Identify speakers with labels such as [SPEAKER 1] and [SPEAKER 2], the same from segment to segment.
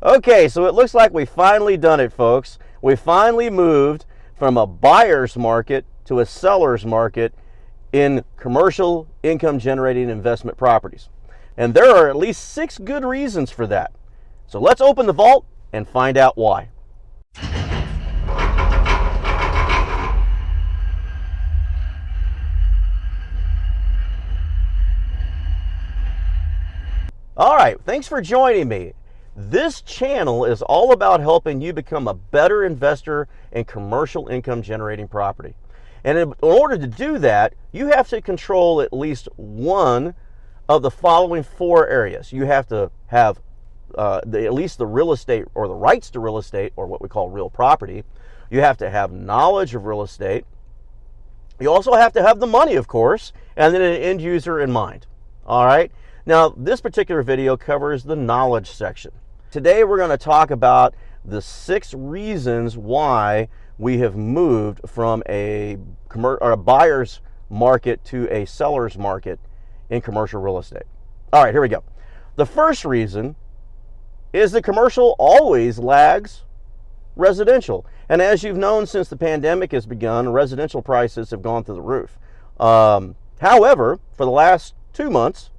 [SPEAKER 1] Okay, so it looks like we finally done it, folks. We finally moved from a buyer's market to a seller's market in commercial income generating investment properties. And there are at least 6 good reasons for that. So let's open the vault and find out why. All right, thanks for joining me. This channel is all about helping you become a better investor in commercial income generating property. And in order to do that, you have to control at least one of the following 4 areas. You have to have at least the real estate or the rights to real estate, or what we call real property. You have to have knowledge of real estate. You also have to have the money, of course, and then an end user in mind. All right. Now, this particular video covers the knowledge section. Today, we're going to talk about the 6 reasons why we have moved from a buyer's market to a seller's market in commercial real estate. All right, here we go. The first reason is that commercial always lags residential. And as you've known since the pandemic has begun, residential prices have gone through the roof. However, for the last 2 months,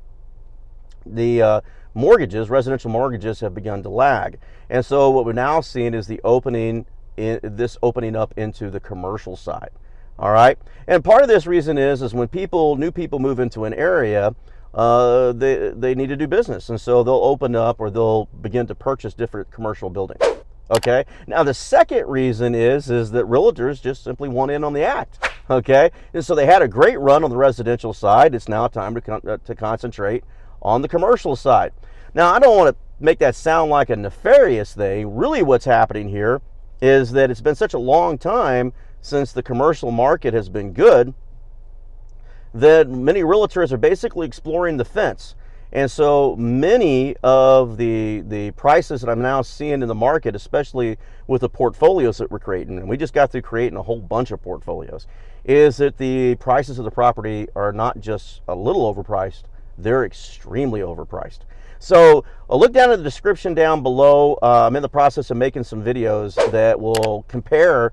[SPEAKER 1] the residential mortgages have begun to lag. And so what we're now seeing is opening up into the commercial side. All right. And part of this reason is when new people move into an area, they need to do business. And so they'll open up or they'll begin to purchase different commercial buildings. Okay. Now, the second reason is that realtors just simply want in on the act. Okay. And so they had a great run on the residential side. It's now time to concentrate on the commercial side. Now, I don't want to make that sound like a nefarious thing. Really, what's happening here is that it's been such a long time since the commercial market has been good that many realtors are basically exploring the fence. And so many of the prices that I'm now seeing in the market, especially with the portfolios that we're creating, and we just got through creating a whole bunch of portfolios, is that the prices of the property are not just a little overpriced, they're extremely overpriced. So look down in the description down below. I'm in the process of making some videos that will compare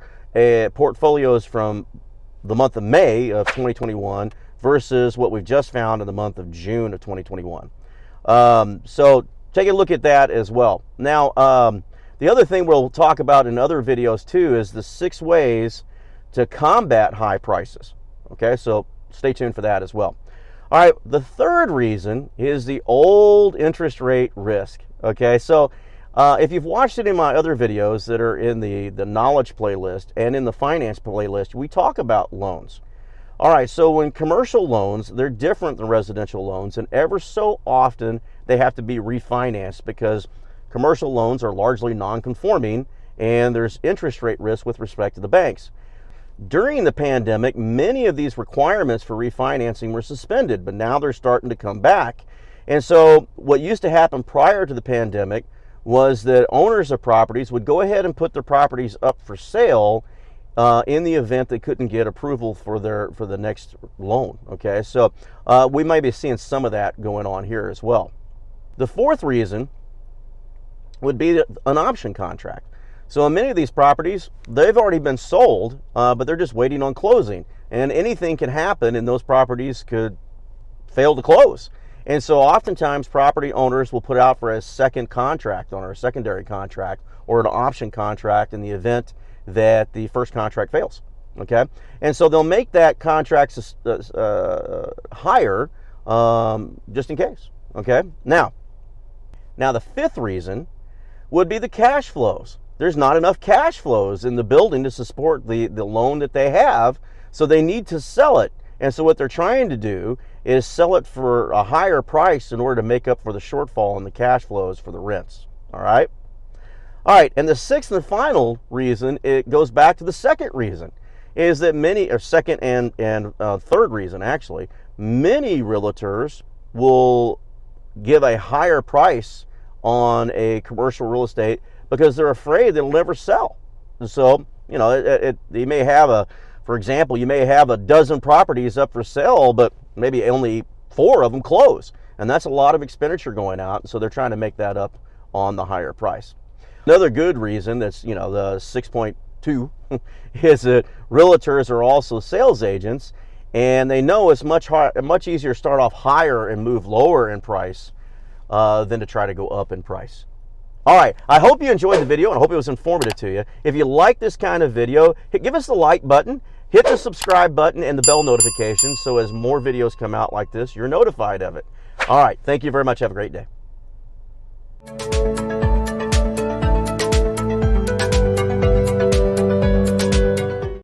[SPEAKER 1] portfolios from the month of May of 2021 versus what we've just found in the month of June of 2021. So take a look at that as well. Now, the other thing we'll talk about in other videos too is the 6 ways to combat high prices. Okay, so stay tuned for that as well. All right, the third reason is the old interest rate risk. Okay, so if you've watched it in my other videos that are in the knowledge playlist and in the finance playlist, we talk about loans. All right, so when commercial loans, they're different than residential loans, and ever so often they have to be refinanced because commercial loans are largely non-conforming and there's interest rate risk with respect to the banks. During the pandemic, many of these requirements for refinancing were suspended, but now they're starting to come back. And so what used to happen prior to the pandemic was that owners of properties would go ahead and put their properties up for sale in the event they couldn't get approval for the next loan. Okay, so we might be seeing some of that going on here as well. The fourth reason would be an option contract. So in many of these properties, they've already been sold, but they're just waiting on closing. And anything can happen, and those properties could fail to close. And so oftentimes property owners will put out for a second contract or a secondary contract or an option contract in the event that the first contract fails. Okay? And so they'll make that contract higher just in case. Okay? Now the fifth reason would be the cash flows. There's not enough cash flows in the building to support the loan that they have, so they need to sell it. And so what they're trying to do is sell it for a higher price in order to make up for the shortfall in the cash flows for the rents. All right? All right, and the sixth and final reason, it goes back to the second reason, is that second and third reason actually, many realtors will give a higher price on a commercial real estate because they're afraid it'll never sell. So, you know, you may have for example, you may have a dozen properties up for sale, but maybe only 4 of them close. And that's a lot of expenditure going out. So they're trying to make that up on the higher price. Another good reason that's, the 6.2 is that realtors are also sales agents, and they know it's much easier to start off higher and move lower in price than to try to go up in price. All right, I hope you enjoyed the video and I hope it was informative to you. If you like this kind of video, give us the like button, hit the subscribe button and the bell notification so as more videos come out like this, you're notified of it. All right, thank you very much. Have a great day.